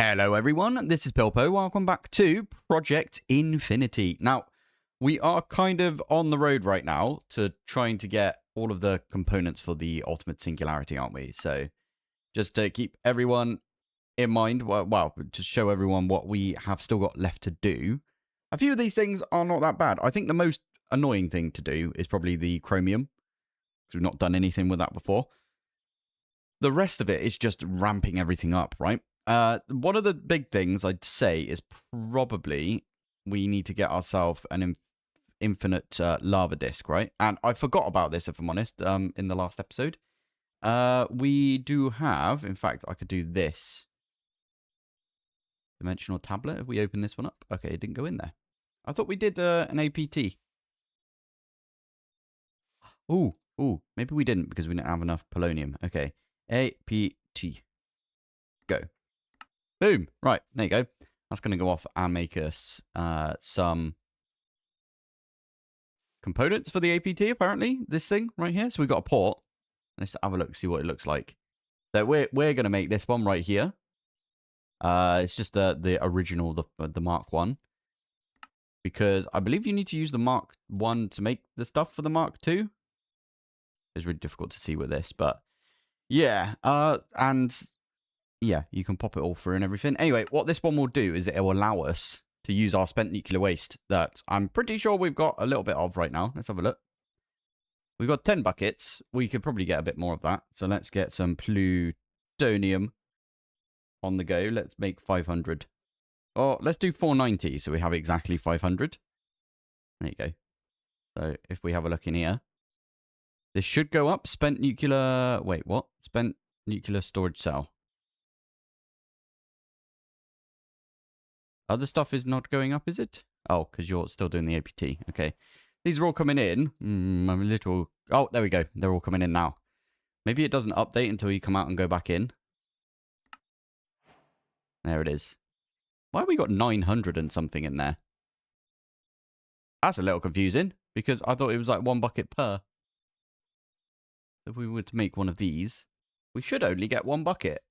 Hello everyone, this is Pilpoh. Welcome back to Project Infinity. Now, we are kind of on the road right now to trying to get all of the components for the Ultimate Singularity, aren't we? So, just to keep everyone in mind, well, to show everyone what we have still got left to do. A few of these things are not that bad. I think the most annoying thing to do is probably the chromium, because we've not done anything with that before. The rest of it is just ramping everything up, right? One of the big things I'd say is probably we need to get ourselves an infinite lava disk, right? And I forgot about this, if I'm honest, in the last episode. We do have, in fact, I could do this. Dimensional tablet, if we open this one up. Okay, it didn't go in there. I thought we did an APT. Ooh, maybe we didn't because we didn't have enough polonium. Okay, APT. Go. Boom. Right, there you go. That's going to go off and make us some components for the APT, apparently. This thing right here. So we've got a port. Let's have a look, see what it looks like. So we're going to make this one right here. It's just the original, the Mark 1. Because I believe you need to use the Mark 1 to make the stuff for the Mark 2. It's really difficult to see with this, but yeah. And yeah, you can pop it all through and everything. Anyway, what this one will do is it will allow us to use our spent nuclear waste that I'm pretty sure we've got a little bit of right now. Let's have a look. We've got 10 buckets. We could probably get a bit more of that. So let's get some plutonium on the go. Let's make 500. Oh, let's do 490 so we have exactly 500. There you go. So if we have a look in here, this should go up. Spent nuclear... Wait, what? Spent nuclear storage cell. Other stuff is not going up, is it? Oh, because you're still doing the APT. Okay. These are all coming in. I'm a little... Oh, there we go. They're all coming in now. Maybe it doesn't update until you come out and go back in. There it is. Why have we got 900 and something in there? That's a little confusing, because I thought it was like 1 bucket per. If we were to make one of these, we should only get 1 bucket.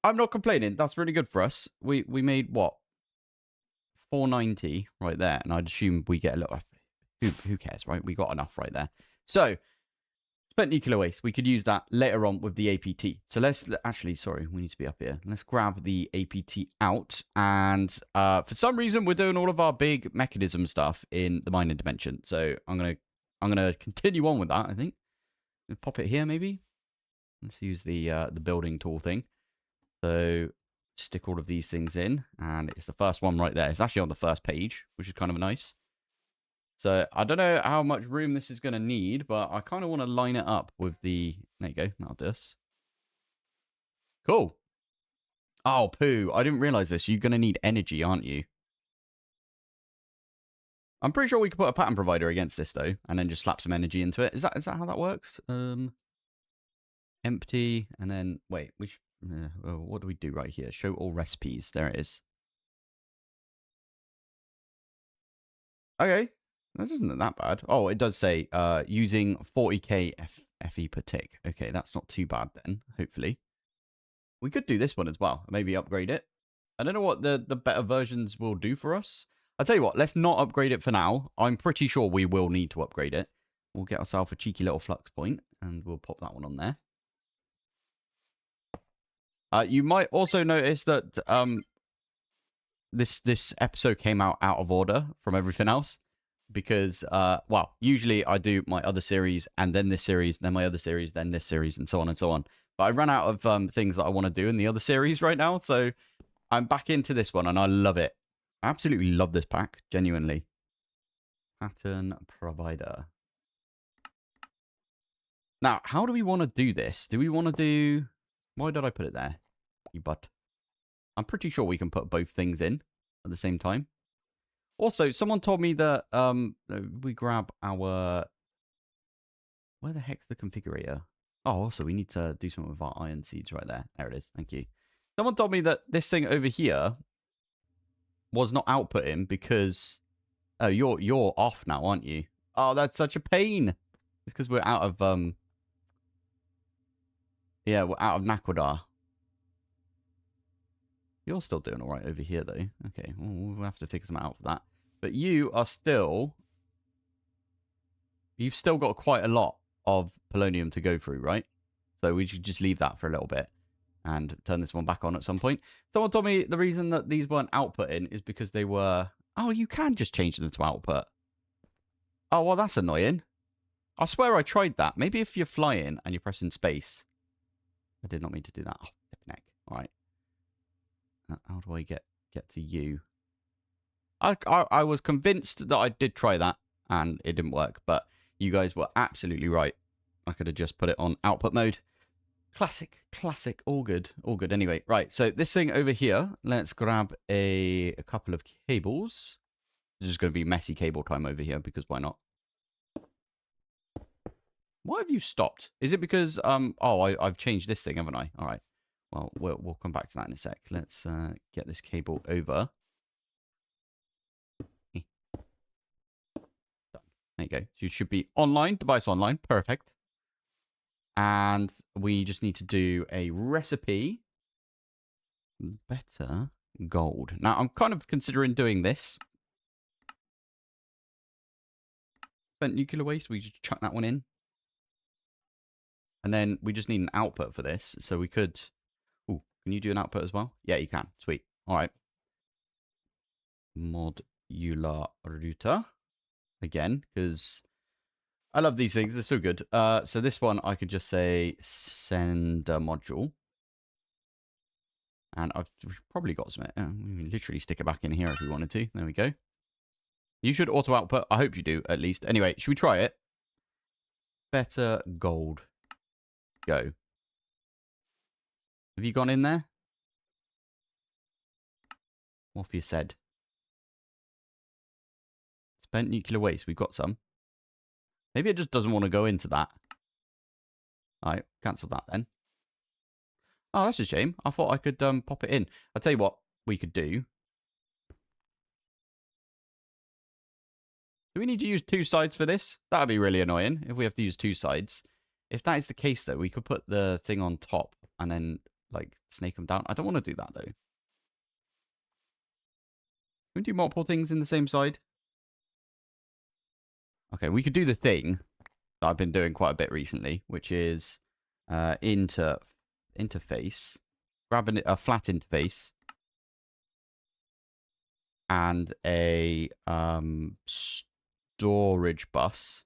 I'm not complaining. That's really good for us. We made, what? 490 right there, and I'd assume we get a little... Who cares, right? We got enough right there. So, spent nuclear waste. We could use that later on with the APT. So let's... Actually, sorry, we need to be up here. Let's grab the APT out, and for some reason, we're doing all of our big mechanism stuff in the mining dimension. So I'm gonna continue on with that, I think. Pop it here, maybe? Let's use the building tool thing. So... stick all of these things in, and it's the first one right there. It's actually on the first page, which is kind of nice. So I don't know how much room this is going to need, but I kind of want to line it up with the... There you go. That'll do us. Cool. Oh, poo. I didn't realize this. You're going to need energy, aren't you? I'm pretty sure we could put a pattern provider against this, though, and then just slap some energy into it. Is that how that works? Empty, and then... Wait, which... what do we do right here? Show all recipes. There it is. Okay. This isn't that bad. Oh, it does say using 40k FE per tick. Okay, that's not too bad then, hopefully. We could do this one as well. Maybe upgrade it. I don't know what the better versions will do for us. I'll tell you what, let's not upgrade it for now. I'm pretty sure we will need to upgrade it. We'll get ourselves a cheeky little flux point, and we'll pop that one on there. You might also notice that this episode came out of order from everything else because, well, usually I do my other series and then this series, then my other series, then this series, and so on and so on. But I ran out of things that I want to do in the other series right now, so I'm back into this one and I love it. I absolutely love this pack, genuinely. Pattern provider. Now, how do we want to do this? Do we want to do... Why did I put it there? You butt. I'm pretty sure we can put both things in at the same time. Also, someone told me that we grab our... Where the heck's the configurator? Oh, also, we need to do something with our iron seeds right there. There it is. Thank you. Someone told me that this thing over here was not outputting because... Oh, you're off now, aren't you? Oh, that's such a pain. It's because we're out of... Yeah, we're out of Naquadar. You're still doing all right over here, though. Okay, we'll have to figure something out for that. But you are still... You've still got quite a lot of polonium to go through, right? So we should just leave that for a little bit and turn this one back on at some point. Someone told me the reason that these weren't outputting is because they were... Oh, you can just change them to output. Oh, well, that's annoying. I swear I tried that. Maybe if you're flying and you're pressing space. I did not mean to do that. Oh, neck. All right. How do I get to you? I was convinced that I did try that and it didn't work, but you guys were absolutely right. I could have just put it on output mode. Classic. All good. Anyway, right. So this thing over here, let's grab a couple of cables. It's just going to be messy cable time over here because why not? Why have you stopped? Is it because I've changed this thing, haven't I? All right. Well, we'll come back to that in a sec. Let's get this cable over. There you go. So you should be online, device online. Perfect. And we just need to do a recipe. Better gold. Now, I'm kind of considering doing this. Spent nuclear waste. We just chuck that one in. And then we just need an output for this. So we could... Ooh, can you do an output as well? Yeah, you can. Sweet. All right. Modular router. Again, because I love these things. They're so good. So this one, I could just say send a module. And I've probably got some... we can literally stick it back in here if we wanted to. There we go. You should auto output. I hope you do, at least. Anyway, should we try it? Better gold. Go. Have you gone in there? What have you said? Spent nuclear waste. We've got some. Maybe it just doesn't want to go into that. All right, cancel that then. Oh, that's a shame. I thought I could pop it in. I'll tell you what we could do. Do we need to use two sides for this? That would be really annoying if we have to use two sides. If that is the case, though, we could put the thing on top and then, like, snake them down. I don't want to do that, though. Can we do multiple things in the same side? Okay, we could do the thing that I've been doing quite a bit recently, which is interface. Grab a flat interface. And a storage bus.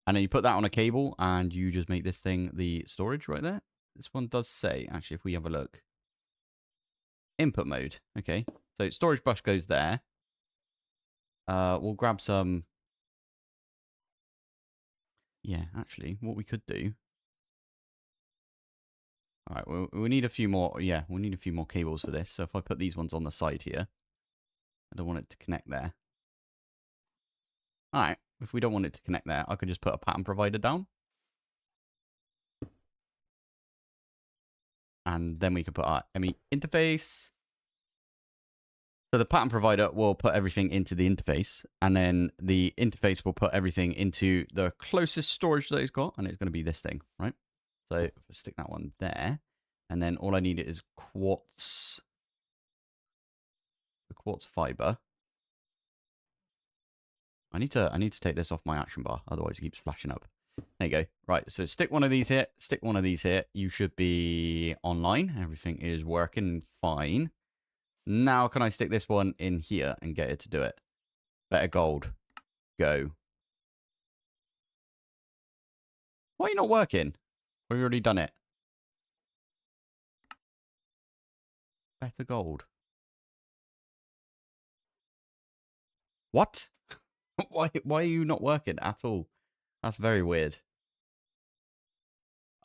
And then you put that on a cable and you just make this thing the storage right there. This one does say, actually, if we have a look. Input mode. Okay. So storage bus goes there. We'll grab some... Yeah, actually, what we could do... All right, we need a few more... Yeah, we'll need a few more cables for this. So if I put these ones on the side here, I don't want it to connect there. All right, if we don't want it to connect there, I could just put a pattern provider down. And then we could put our ME interface. So the pattern provider will put everything into the interface. And then the interface will put everything into the closest storage that it's got. And it's going to be this thing, right? So if I stick that one there. And then all I need is quartz. The quartz fiber. I need to take this off my action bar. Otherwise it keeps flashing up. There you go. Right, so stick one of these here. Stick one of these here. You should be online. Everything is working fine. Now can I stick this one in here and get it to do it? Better gold. Go. Why are you not working? We've already done it. Better gold. What? Why are you not working at all? That's very weird.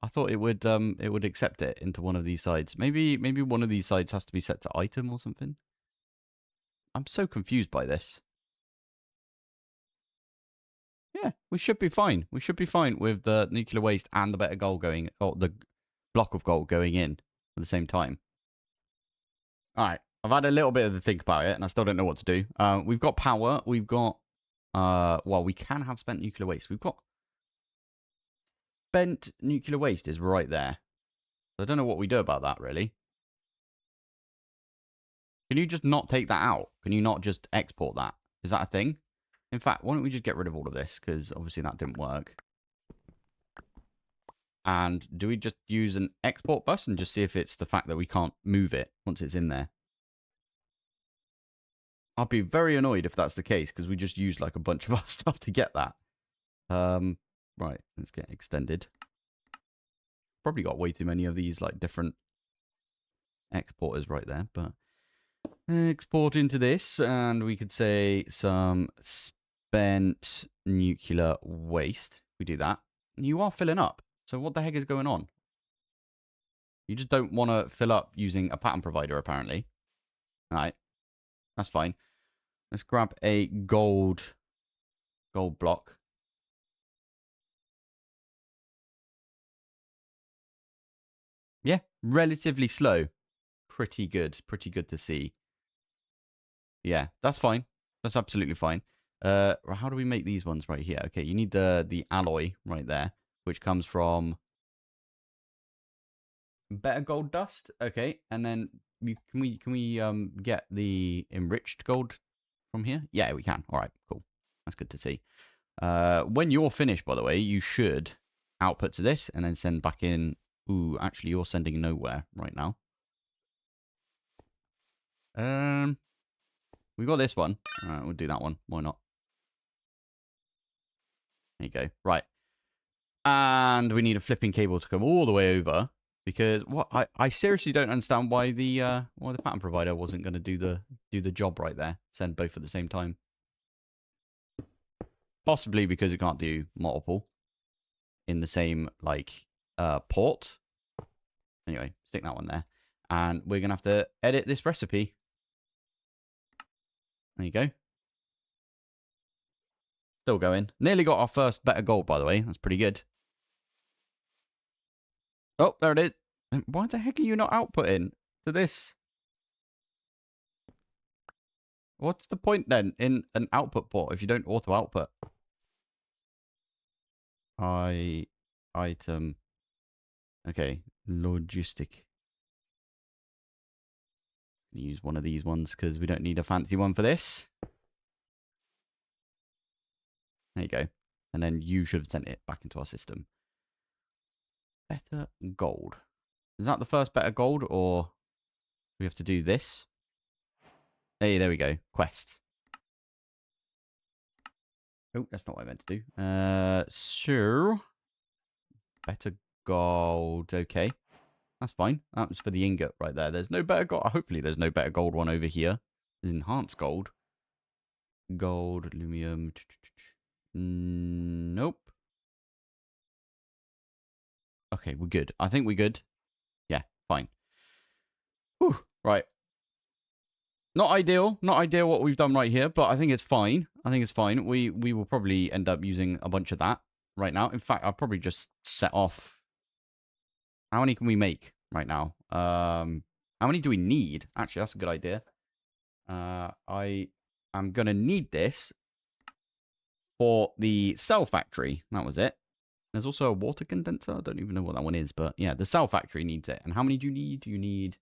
I thought it would accept it into one of these sides. Maybe one of these sides has to be set to item or something. I'm so confused by this. Yeah, we should be fine. We should be fine with the nuclear waste and the better gold going, or the block of gold going in at the same time. All right, I've had a little bit of a think about it, and I still don't know what to do. We've got power. We've got, well, we can have spent nuclear waste. We've got spent nuclear waste is right there. I don't know what we do about that, really. Can you just not take that out? Can you not just export that? Is that a thing? In fact, why don't we just get rid of all of this? Because obviously that didn't work. And do we just use an export bus and just see if it's the fact that we can't move it once it's in there? I'll be very annoyed if that's the case, because we just used like a bunch of our stuff to get that. Right, let's get extended. Probably got way too many of these like different exporters right there, but export into this, and we could say some spent nuclear waste. We do that. You are filling up. So what the heck is going on? You just don't want to fill up using a pattern provider, apparently. All right, that's fine. Let's grab a gold block. Yeah, relatively slow. Pretty good to see. Yeah, that's fine. That's absolutely fine. How do we make these ones right here? Okay, you need the alloy right there, which comes from better gold dust. Okay, and then can we get the enriched gold from here? Yeah, we can. All right, cool. That's good to see. When you're finished, by the way, you should output to this and then send back in. Ooh, actually, you're sending nowhere right now. We got this one. All right, we'll do that one. Why not? There you go. Right. And we need a flipping cable to come all the way over, because what I seriously don't understand why the pattern provider wasn't going to do the job right there. Send both at the same time. Possibly because it can't do multiple in the same like port. Anyway, stick that one there. And we're going to have to edit this recipe. There you go. Still going. Nearly got our first better gold, by the way. That's pretty good. Oh, there it is. Why the heck are you not outputting to this? What's the point then in an output port if you don't auto output? Item. Okay, logistic. Use one of these ones because we don't need a fancy one for this. There you go. And then you should have sent it back into our system. Better gold. Is that the first better gold, or we have to do this? Hey, there we go. Quest. Oh, that's not what I meant to do. So better gold. Okay, that's fine. That was for the ingot right there. There's no better gold. Hopefully, there's no better gold one over here. There's enhanced gold. Gold, aluminum. Nope. Okay, we're good. I think we're good. Yeah, fine. Whew, right. Not ideal. Not ideal what we've done right here, but I think it's fine. I think it's fine. We will probably end up using a bunch of that right now. In fact, I'll probably just set off. How many can we make right now? How many do we need? Actually, that's a good idea. I am going to need this for the cell factory. That was it. There's also a water condenser. I don't even know what that one is, but yeah, the cell factory needs it. And how many do you need? You need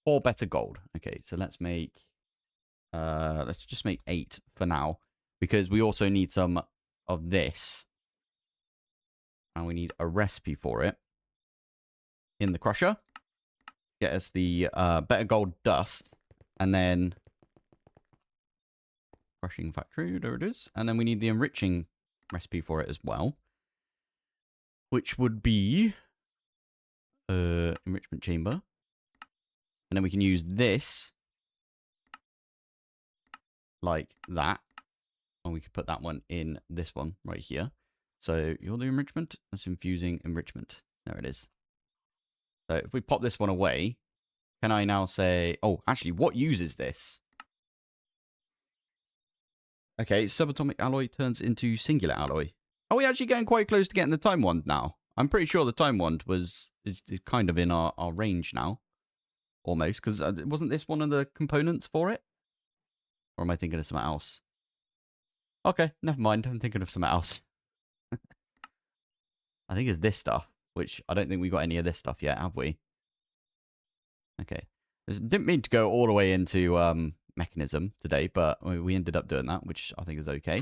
4 better gold. Okay, so let's just make 8 for now, because we also need some of this. And we need a recipe for it in the crusher. Get us the better gold dust, and then crushing factory, there it is. And then we need the enriching recipe for it as well, which would be enrichment chamber. And then we can use this like that. And we could put that one in this one right here. So you're the enrichment. That's infusing enrichment. There it is. So if we pop this one away, can I now say, oh, actually, what uses this? Okay, subatomic alloy turns into singular alloy. Are we actually getting quite close to getting the time wand now? I'm pretty sure the time wand is kind of in our range now. Almost, because wasn't this one of the components for it? Or am I thinking of something else? Okay, never mind. I'm thinking of something else. I think it's this stuff. which I don't think we got any of this stuff yet, have we? Okay. Didn't mean to go all the way into Mekanism today, but we ended up doing that, which I think is okay.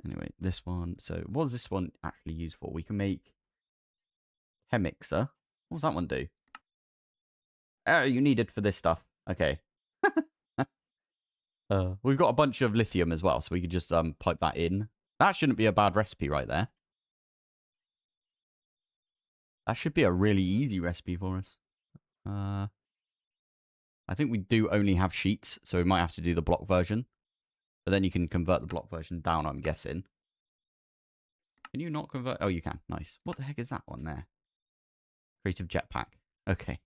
Anyway, this one. So what does this one actually use for? We can make Chemixer. What does that one do? Oh, you need it for this stuff. Okay. We've got a bunch of lithium as well, so we could just pipe that in. That shouldn't be a bad recipe right there. That should be a really easy recipe for us. I think we do only have sheets, so we might have to do the block version. But then you can convert the block version down, I'm guessing. Can you not convert? Oh, you can. Nice. What the heck is that one there? Creative jetpack. Okay.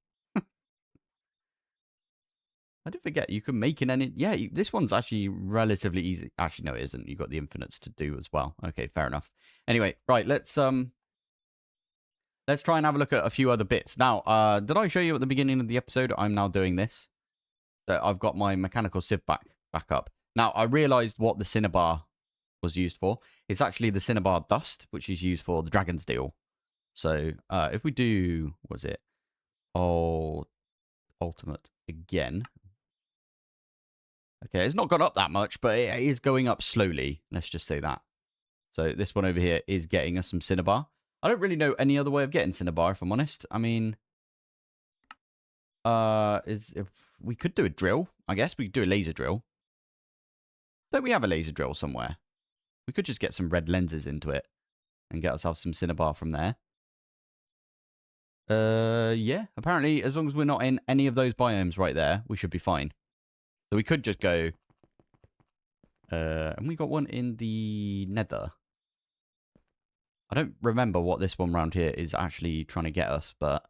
I did forget you can make an any. Yeah, this one's actually relatively easy. Actually, no, it isn't. You've got the infinites to do as well. Okay, fair enough. Anyway, right, let's try and have a look at a few other bits. Now, did I show you at the beginning of the episode? I'm now doing this. So I've got my mechanical sieve back up. Now, I realized what the cinnabar was used for. It's actually the cinnabar dust, which is used for the dragon's deal. So if we do, what was it? Oh, ultimate again. Okay, it's not gone up that much, but it is going up slowly. Let's just say that. So this one over here is getting us some cinnabar. I don't really know any other way of getting cinnabar, if I'm honest. I mean, if we could do a drill. I guess we could do a laser drill. Don't we have a laser drill somewhere? We could just get some red lenses into it and get ourselves some cinnabar from there. Yeah. Apparently, as long as we're not in any of those biomes right there, we should be fine. So we could just go. And we got one in the nether. I don't remember what this one round here is actually trying to get us, but...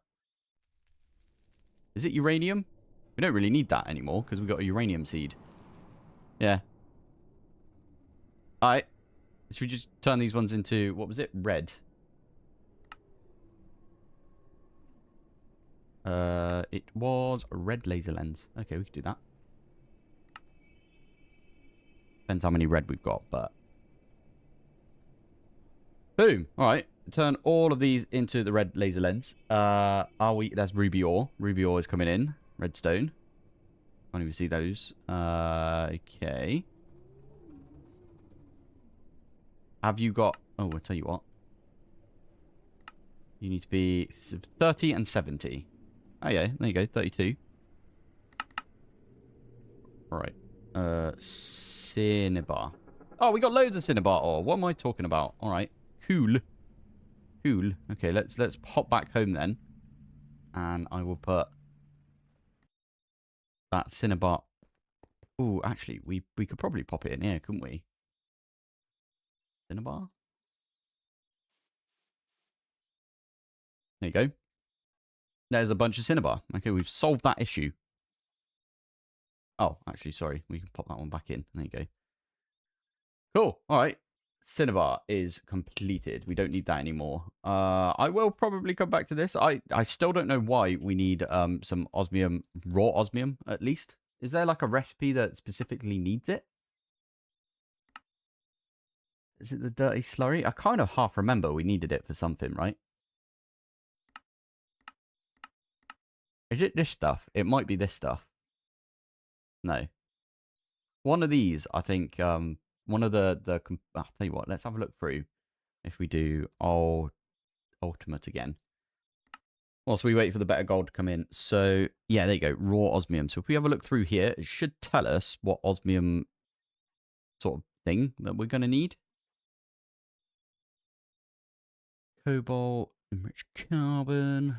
Is it uranium? We don't really need that anymore, because we've got a uranium seed. Yeah. Alright. Should we just turn these ones into... What was it? Red. It was a red laser lens. Okay, we could do that. Depends how many red we've got, but... Boom. Alright. Turn all of these into the red laser lens. That's ruby ore. Ruby ore is coming in. Redstone. Can't even see those. Okay. Have you got... Oh, I'll tell you what. You need to be 30 and 70. Oh, yeah. There you go. 32. Alright. Cinnabar. Oh, we got loads of cinnabar ore. What am I talking about? Alright. Cool. Cool. Okay, let's hop back home then. And I will put that cinnabar. Ooh, actually, we could probably pop it in here, couldn't we? Cinnabar? There you go. There's a bunch of cinnabar. Okay, we've solved that issue. Oh, actually, sorry. We can pop that one back in. There you go. Cool. All right. Cinnabar is completed. We don't need that anymore. I will probably come back to this. I still don't know why we need some osmium, raw osmium at least. Is there like a recipe that specifically needs it? Is it the dirty slurry? I kind of half remember we needed it for something, right? Is it this stuff? It might be this stuff. No. One of these, I think, one of I'll tell you what, let's have a look through. If we do ultimate again. Whilst we wait for the better gold to come in. So, yeah, there you go. Raw osmium. So if we have a look through here, it should tell us what osmium sort of thing that we're going to need. Cobalt, enriched carbon.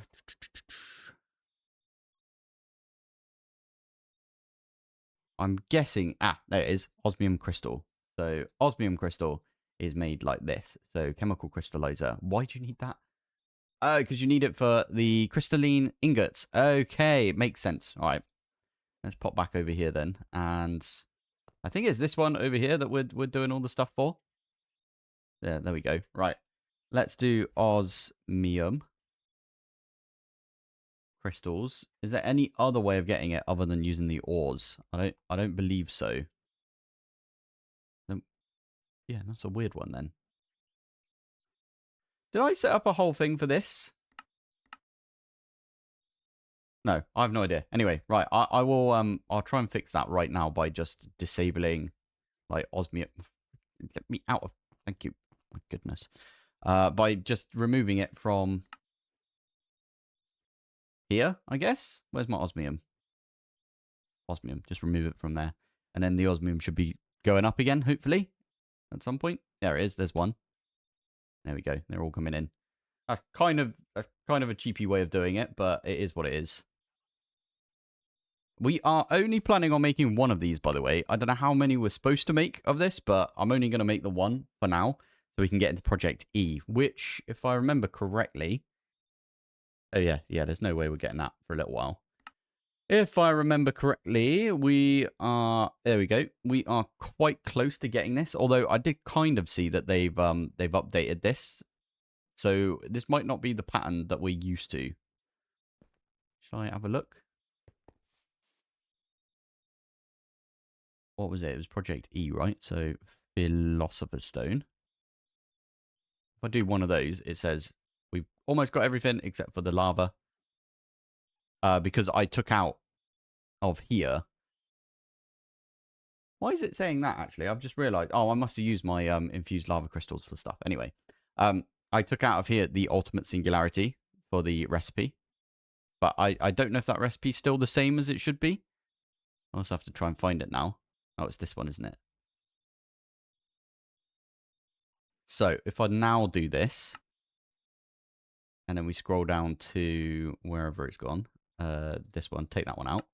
I'm guessing... Ah, there it is. Osmium crystal. So osmium crystal is made like this. So chemical crystallizer. Why do you need that? Oh, because you need it for the crystalline ingots. Okay, makes sense. All right. Let's pop back over here then. And I think it's this one over here that we're doing all the stuff for. There we go. Right. Let's do osmium crystals. Is there any other way of getting it other than using the ores? I don't believe so. Yeah, that's a weird one then. Did I set up a whole thing for this? No, I have no idea. Anyway, right, I will I'll try and fix that right now by just disabling like osmium. Let me out of, thank you. My goodness. By just removing it from here, I guess. Where's my osmium? Osmium. Just remove it from there. And then the osmium should be going up again, hopefully, at some point. There it is. There's one. There we go. They're all coming in. That's kind of a cheapy way of doing it, but it is what it is. We are only planning on making one of these, by the way. I don't know how many we're supposed to make of this, but I'm only going to make the one for now, so we can get into Project E, which, if I remember correctly... Oh, yeah, there's no way we're getting that for a little while. If I remember correctly, we are... There we go. We are quite close to getting this, although I did kind of see that they've updated this. So this might not be the pattern that we're used to. Shall I have a look? What was it? It was Project E, right? So, Philosopher's Stone. If I do one of those, it says we've almost got everything except for the lava. Because I took out of here. Why is it saying that, actually? I've just realized. Oh, I must have used my infused lava crystals for stuff. Anyway, I took out of here the ultimate singularity for the recipe. But I don't know if that recipe is still the same as it should be. I also have to try and find it now. Oh, it's this one, isn't it? So, if I now do this, and then we scroll down to wherever it's gone, this one, take that one out.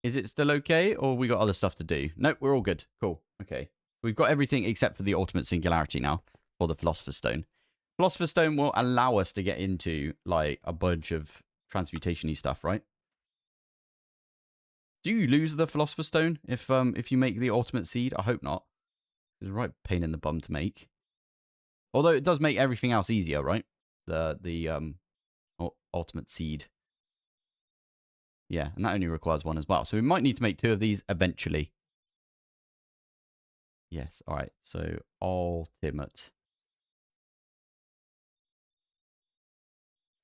Is it still okay, or we got other stuff to do? Nope, we're all good. Cool. Okay. We've got everything except for the ultimate singularity now, for the Philosopher's Stone. Philosopher's Stone will allow us to get into, like, a bunch of transmutation-y stuff, right? Do you lose the Philosopher's Stone if you make the ultimate seed? I hope not. It's a right pain in the bum to make. Although it does make everything else easier, right? The ultimate seed. Yeah, and that only requires one as well. So we might need to make 2 of these eventually. Yes, all right. So ultimate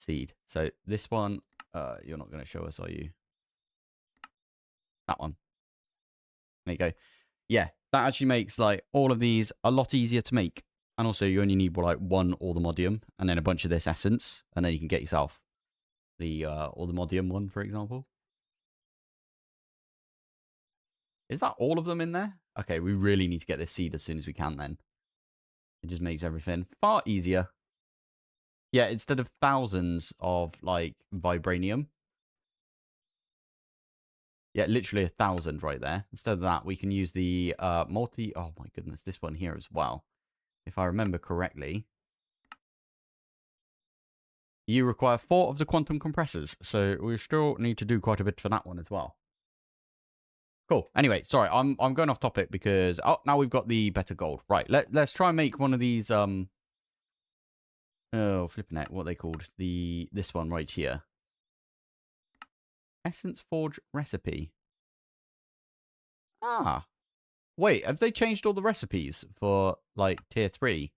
seed. So this one, you're not going to show us, are you? That one. There you go. Yeah, that actually makes like all of these a lot easier to make. And also you only need like 1 Allthemodium and then a bunch of this essence. And then you can get yourself the Allthemodium one, for example. Is that all of them in there? Okay, we really need to get this seed as soon as we can then. It just makes everything far easier. Yeah, instead of thousands of like vibranium. Yeah, literally 1,000 right there. Instead of that, we can use the oh my goodness, this one here as well. If I remember correctly. You require 4 of the quantum compressors. So we still need to do quite a bit for that one as well. Cool. Anyway, sorry, I'm going off topic because now we've got the better gold. Right, let's try and make one of these oh, flipping it, what are they called? This one right here. Essence Forge recipe. Ah. Wait, have they changed all the recipes for like tier 3?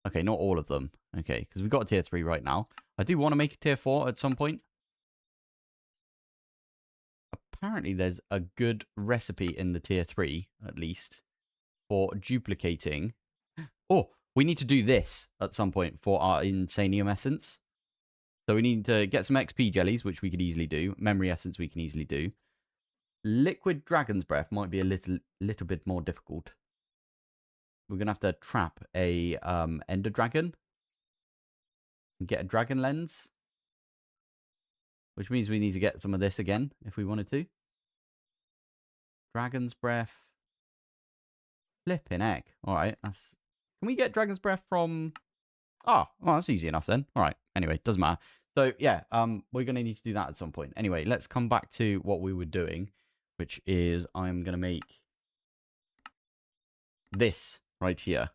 Okay, not all of them. Okay, because we've got a tier 3 right now. I do want to make a tier 4 at some point. Apparently there's a good recipe in the tier 3, at least, for duplicating. Oh, we need to do this at some point for our Insanium essence. So we need to get some XP jellies, which we could easily do. Memory essence we can easily do. Liquid Dragon's Breath might be a little bit more difficult. We're going to have to trap a Ender Dragon. And get a Dragon Lens. Which means we need to get some of this again, if we wanted to. Dragon's Breath. Flipping heck. Alright, that's... Can we get Dragon's Breath from... Oh, well, that's easy enough then. Alright, anyway, doesn't matter. So, yeah, we're going to need to do that at some point. Anyway, let's come back to what we were doing, which is I'm going to make this right here.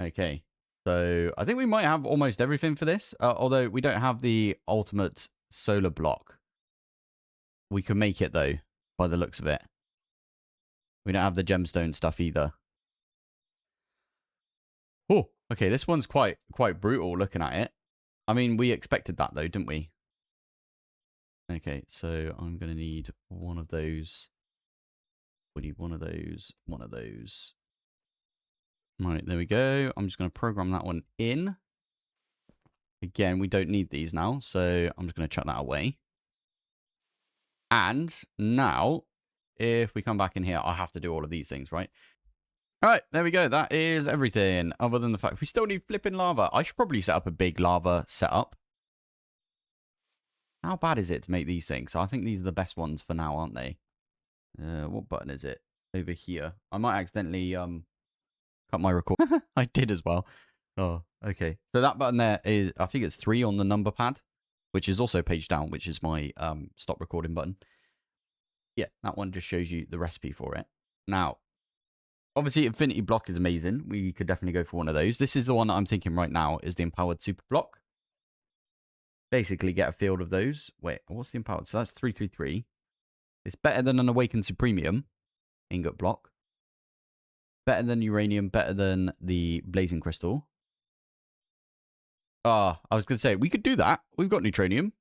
Okay, so I think we might have almost everything for this, although we don't have the ultimate solar block. We can make it, though, by the looks of it. We don't have the gemstone stuff either. Okay, this one's quite brutal looking at it. I mean, we expected that though, didn't we? Okay, so I'm going to need one of those. We need one of those, one of those. Right, there we go. I'm just going to program that one in. Again, we don't need these now, so I'm just going to chuck that away. And now, if we come back in here, I have to do all of these things, right? All right, there we go. That is everything, other than the fact we still need flipping lava. I should probably set up a big lava setup. How bad is it to make these things? I think these are the best ones for now, aren't they? What button is it? Over here. I might accidentally cut my record. I did as well. Oh, okay. So that button there is, I think it's 3 on the number pad, which is also page down, which is my stop recording button. Yeah, that one just shows you the recipe for it. Now, obviously, Infinity Block is amazing. We could definitely go for one of those. This is the one that I'm thinking right now is the Empowered Super Block. Basically, get a field of those. Wait, what's the Empowered? So that's 333. It's better than an Awakened Supremium ingot block. Better than uranium, better than the Blazing Crystal. I was going to say, we could do that. We've got Neutronium.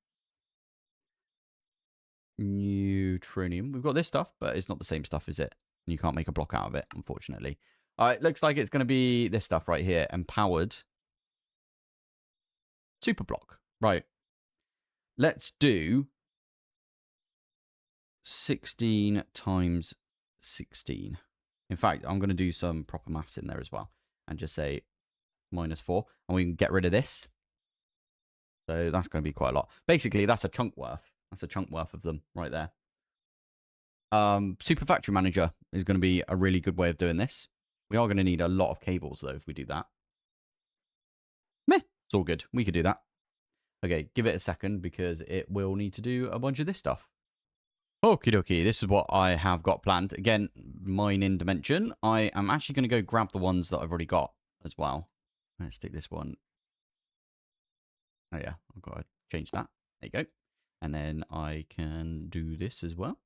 Neutronium. We've got this stuff, but it's not the same stuff, is it? You can't make a block out of it, unfortunately. All right, looks like it's going to be this stuff right here. Empowered Super Block. Right. Let's do 16 times 16. In fact, I'm going to do some proper maths in there as well. And just say -4. And we can get rid of this. So that's going to be quite a lot. Basically, that's a chunk worth. That's a chunk worth of them right there. Super Factory Manager is going to be a really good way of doing this. We are going to need a lot of cables, though, if we do that. Meh. It's all good. We could do that. Okay, give it a second because it will need to do a bunch of this stuff. Okie dokie, this is what I have got planned. Again, mine in dimension. I am actually going to go grab the ones that I've already got as well. Let's take this one. Oh yeah, I've got to change that. There you go. And then I can do this as well.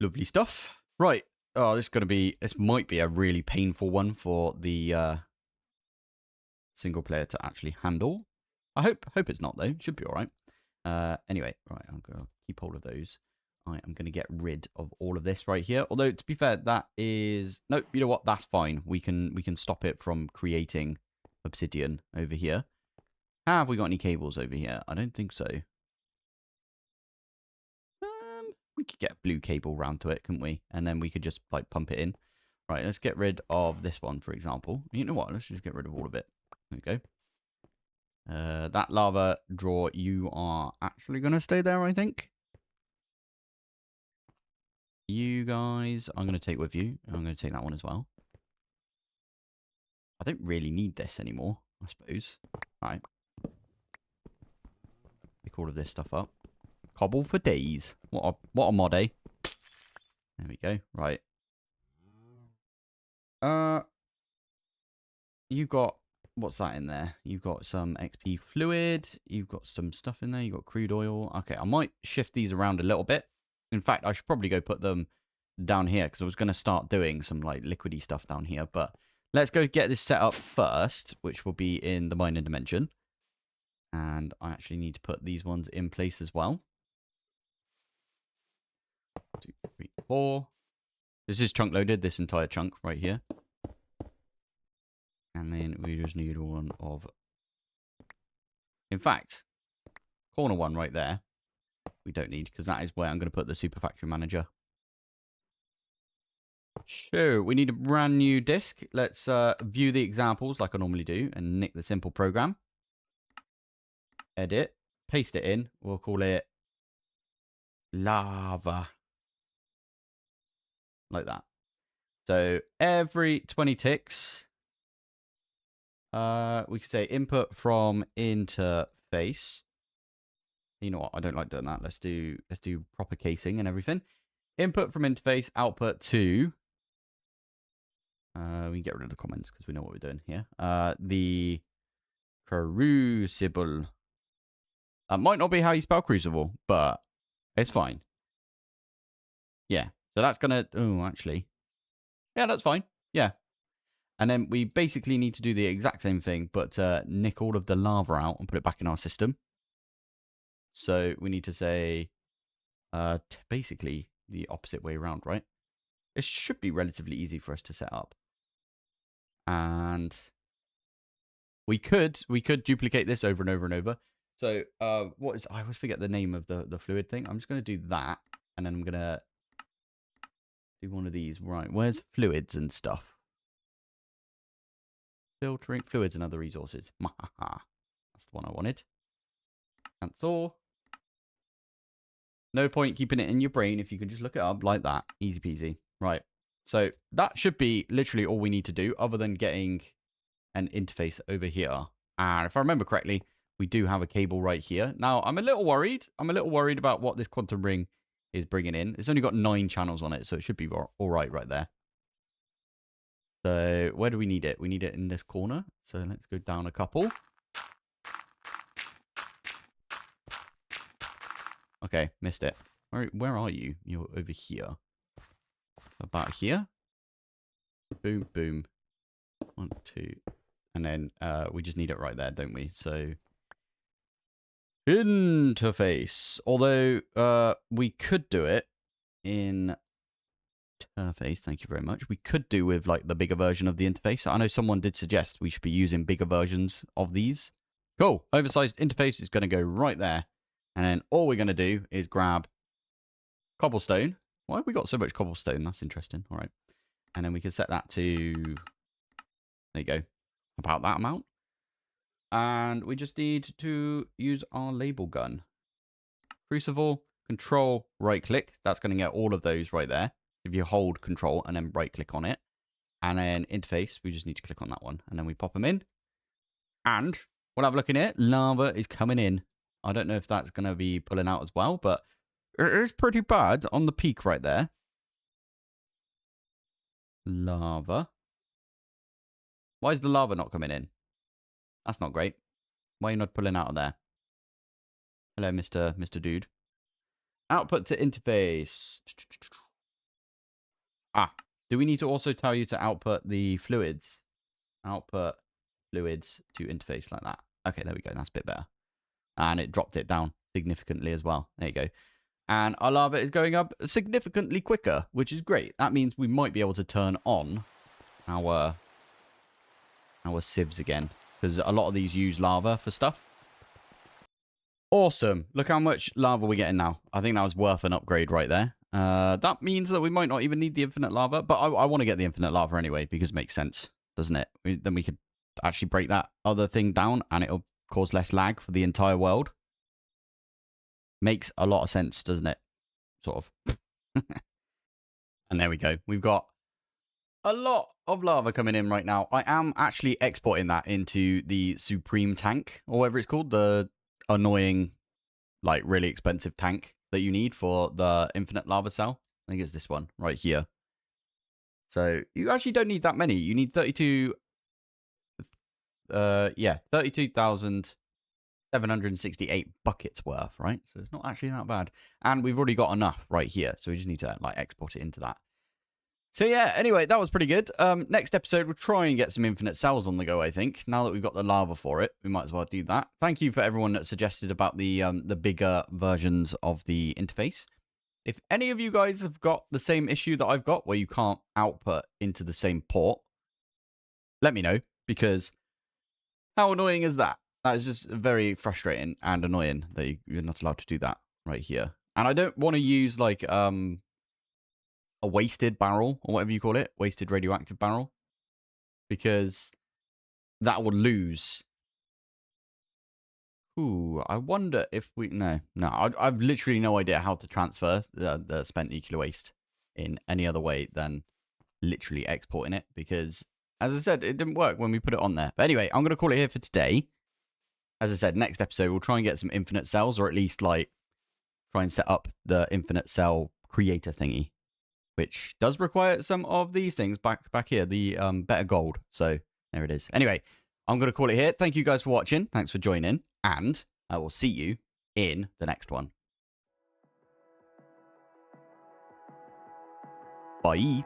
Lovely stuff. Right. Oh, this might be a really painful one for the single player to actually handle. I hope it's not, though. It should be all right. Anyway, right, I'm going to keep hold of those. I am going to get rid of all of this right here. Although, to be fair, that is... No, you know what? That's fine. We can stop it from creating obsidian over here. Have we got any cables over here? I don't think so. We could get a blue cable round to it, couldn't we? And then we could just, like, pump it in. Right, let's get rid of this one, for example. You know what? Let's just get rid of all of it. There we go. That lava drawer, you are actually going to stay there, I think. You guys, I'm going to take with you. I'm going to take that one as well. I don't really need this anymore, I suppose. All right. Pick all of this stuff up. Cobble for days. What a mod, eh? There we go. Right. You've got... What's that in there? You've got some XP fluid. You've got some stuff in there. You've got crude oil. Okay, I might shift these around a little bit. In fact, I should probably go put them down here because I was going to start doing some like liquidy stuff down here. But let's go get this set up first, which will be in the mining dimension. And I actually need to put these ones in place as well. 1, 2, 3, 4. This is chunk loaded, this entire chunk right here. And then we just need one of... In fact, corner one right there, we don't need, because that is where I'm going to put the Super Factory Manager. So, we need a brand new disk. Let's view the examples like I normally do, and nick the simple program. Edit, paste it in. We'll call it lava. Like that. So, every 20 ticks... we could say input from interface. You know what? I don't like doing that. Let's do proper casing and everything. Input from interface, output to. We can get rid of the comments because we know what we're doing here. The crucible. Might not be how you spell crucible, but it's fine. Yeah. So that's gonna. Oh, actually. Yeah, that's fine. Yeah. And then we basically need to do the exact same thing, but nick all of the lava out and put it back in our system. So we need to say basically the opposite way around, right? It should be relatively easy for us to set up. And we could duplicate this over and over and over. So I always forget the name of the fluid thing. I'm just going to do that. And then I'm going to do one of these. Right, where's fluids and stuff? Filtering fluids and other resources. That's the one I wanted. Cancel. No point keeping it in your brain if you can just look it up like that. Easy peasy. Right. So that should be literally all we need to do other than getting an interface over here. And if I remember correctly, we do have a cable right here. Now, I'm a little worried. I'm a little worried about what this quantum ring is bringing in. It's only got 9 channels on it, so it should be all right there. So where do we need it? We need it in this corner. So let's go down a couple. Okay, missed it. Where are you? You're over here. About here. Boom, boom. 1, 2. And then we just need it right there, don't we? So interface. Although we could do it in interface. Thank you very much. We could do with like the bigger version of the interface. I know someone did suggest we should be using bigger versions of these. Cool. Oversized interface is going to go right there. And then all we're going to do is grab cobblestone. Why have we got so much cobblestone? That's interesting. All right. And then we can set that to, there you go, about that amount. And we just need to use our label gun. Crucible, control, right click. That's going to get all of those right there. If you hold control and then right click on it. And then interface, we just need to click on that one. And then we pop them in. And we'll have a look in here. Lava is coming in. I don't know if that's going to be pulling out as well, but it is pretty bad on the peak right there. Lava. Why is the lava not coming in? That's not great. Why are you not pulling out of there? Hello, Mr. Dude. Output to interface. Do we need to also tell you to output the fluids? Output fluids to interface like that. Okay, there we go. That's a bit better. And it dropped it down significantly as well. There you go. And our lava is going up significantly quicker, which is great. That means we might be able to turn on our sieves again, because a lot of these use lava for stuff. Awesome. Look how much lava we're getting now. I think that was worth an upgrade right there. That means that we might not even need the infinite lava, but I want to get the infinite lava anyway, because it makes sense, doesn't it? Then we could actually break that other thing down, and it'll cause less lag for the entire world. Makes a lot of sense, doesn't it? Sort of. And there we go. We've got a lot of lava coming in right now. I am actually exporting that into the Supreme tank, or whatever it's called. The annoying, like, really expensive tank that you need for the infinite lava cell. I think it's this one right here. So you actually don't need that many. You need 32... 32,768 buckets worth, right? So it's not actually that bad. And we've already got enough right here. So we just need to like export it into that. So yeah, anyway, that was pretty good. Next episode, we'll try and get some infinite cells on the go, I think. Now that we've got the lava for it, we might as well do that. Thank you for everyone that suggested about the bigger versions of the interface. If any of you guys have got the same issue that I've got, where you can't output into the same port, let me know, because how annoying is that? That is just very frustrating and annoying that you're not allowed to do that right here. And I don't want to use like a wasted barrel or whatever you call it, wasted radioactive barrel, because that would lose. Ooh, I wonder if we... No, I've literally no idea how to transfer the spent nuclear waste in any other way than literally exporting it, because, as I said, it didn't work when we put it on there. But anyway, I'm going to call it here for today. As I said, next episode, we'll try and get some infinite cells, or at least, like, try and set up the infinite cell creator thingy, which does require some of these things back here, the better gold. So there it is. Anyway, I'm going to call it here. Thank you guys for watching. Thanks for joining, and I will see you in the next one. Bye.